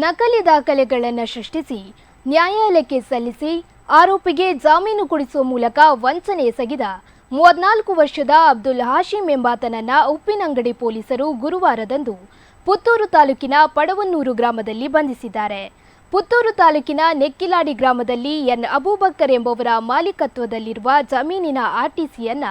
ನಕಲಿ ದಾಖಲೆಗಳನ್ನು ಸೃಷ್ಟಿಸಿ ನ್ಯಾಯಾಲಯಕ್ಕೆ ಸಲ್ಲಿಸಿ ಆರೋಪಿಗೆ ಜಾಮೀನು ಕೊಡಿಸುವ ಮೂಲಕ ವಂಚನೆ ಎಸಗಿದ 34 ವರ್ಷದ ಅಬ್ದುಲ್ ಹಾಶಿಂ ಎಂಬಾತನನ್ನ ಉಪ್ಪಿನಂಗಡಿ ಪೊಲೀಸರು ಗುರುವಾರದಂದು ಪುತ್ತೂರು ತಾಲೂಕಿನ ಪಡವನ್ನೂರು ಗ್ರಾಮದಲ್ಲಿ ಬಂಧಿಸಿದ್ದಾರೆ. ಪುತ್ತೂರು ತಾಲೂಕಿನ ನೆಕ್ಕಿಲಾಡಿ ಗ್ರಾಮದಲ್ಲಿ ಎನ್ ಅಬೂಬಕ್ಕರ್ ಎಂಬುವರ ಮಾಲೀಕತ್ವದಲ್ಲಿರುವ ಜಮೀನಿನ ಆರ್ಟಿಸಿಯನ್ನ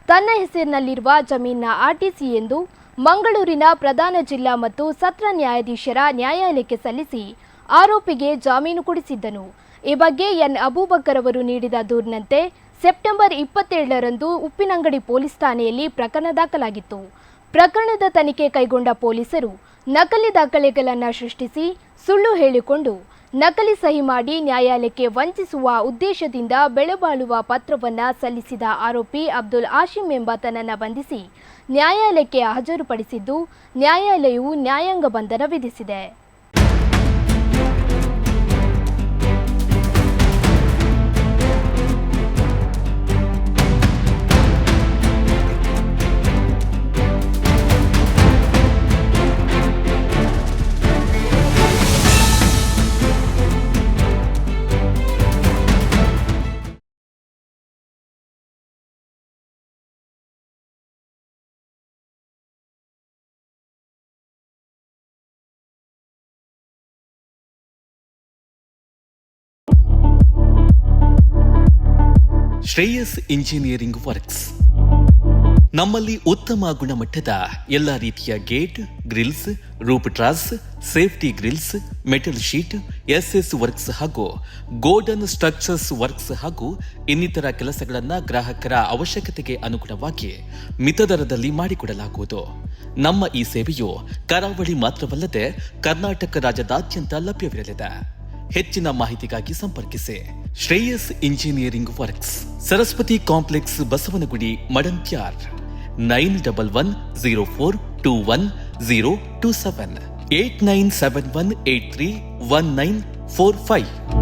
ತನ್ನ ಹೆಸರಿನಲ್ಲಿರುವ ಜಮೀನಿನ ಆರ್ಟಿಸಿ ಎಂದು ಮಂಗಳೂರಿನ ಪ್ರಧಾನ ಜಿಲ್ಲಾ ಮತ್ತು ಸತ್ರ ನ್ಯಾಯಾಧೀಶರ ನ್ಯಾಯಾಲಯಕ್ಕೆ ಸಲ್ಲಿಸಿ ಆರೋಪಿಗೆ ಜಾಮೀನು ಕೊಡಿಸಿದ್ದನು. ಈ ಬಗ್ಗೆ ಎನ್ ಅಬೂಬಕ್ಕರ್ ಅವರು ನೀಡಿದ ದೂರಿನಂತೆ ಸೆಪ್ಟೆಂಬರ್ 27ರಂದು ಉಪ್ಪಿನಂಗಡಿ ಪೊಲೀಸ್ ಠಾಣೆಯಲ್ಲಿ ಪ್ರಕರಣ ದಾಖಲಾಗಿತ್ತು. ಪ್ರಕರಣದ ತನಿಖೆ ಕೈಗೊಂಡ ಪೊಲೀಸರು ನಕಲಿ ದಾಖಲೆಗಳನ್ನು ಸೃಷ್ಟಿಸಿ ಸುಳ್ಳು ಹೇಳಿಕೊಂಡು ನಕಲಿ ಸಹಿ ಮಾಡಿ ನ್ಯಾಯಾಲಯಕ್ಕೆ ವಂಚಿಸುವ ಉದ್ದೇಶದಿಂದ ಬೆಲೆಬಾಳುವ ಪತ್ರವನ್ನು ಸಲ್ಲಿಸಿದ ಆರೋಪಿ ಅಬ್ದುಲ್ ಹಾಶಿಂ ಎಂಬಾತನನ್ನು ಬಂಧಿಸಿ ನ್ಯಾಯಾಲಯಕ್ಕೆ ಹಾಜರುಪಡಿಸಿದ್ದು, ನ್ಯಾಯಾಲಯವು ನ್ಯಾಯಾಂಗ ಬಂಧನ ವಿಧಿಸಿದೆ. ಶ್ರೇಯಸ್ ಇಂಜಿನಿಯರಿಂಗ್ ವರ್ಕ್ಸ್ ನಮ್ಮಲ್ಲಿ ಉತ್ತಮ ಗುಣಮಟ್ಟದ ಎಲ್ಲ ರೀತಿಯ gate, grills, roof truss, safety grills, metal sheet, SS works ಹಾಗೂ ಗೋಲ್ಡನ್ ಸ್ಟ್ರಕ್ಚರ್ಸ್ ವರ್ಕ್ಸ್ ಹಾಗೂ ಇನ್ನಿತರ ಕೆಲಸಗಳನ್ನು ಗ್ರಾಹಕರ ಅವಶ್ಯಕತೆಗೆ ಅನುಗುಣವಾಗಿ ಮಿತ ದರದಲ್ಲಿ ಮಾಡಿಕೊಡಲಾಗುವುದು. ನಮ್ಮ ಈ ಸೇವೆಯು ಕರಾವಳಿ ಮಾತ್ರವಲ್ಲದೆ ಕರ್ನಾಟಕ ರಾಜ್ಯದಾದ್ಯಂತ ಲಭ್ಯವಿರಲಿದೆ. ಹೆಚ್ಚಿನ ಮಾಹಿತಿಗಾಗಿ ಸಂಪರ್ಕಿಸಿ Shreyas engineering works, Saraswati complex, Basavanagudi, Madantyar. 9110421027 8971831945.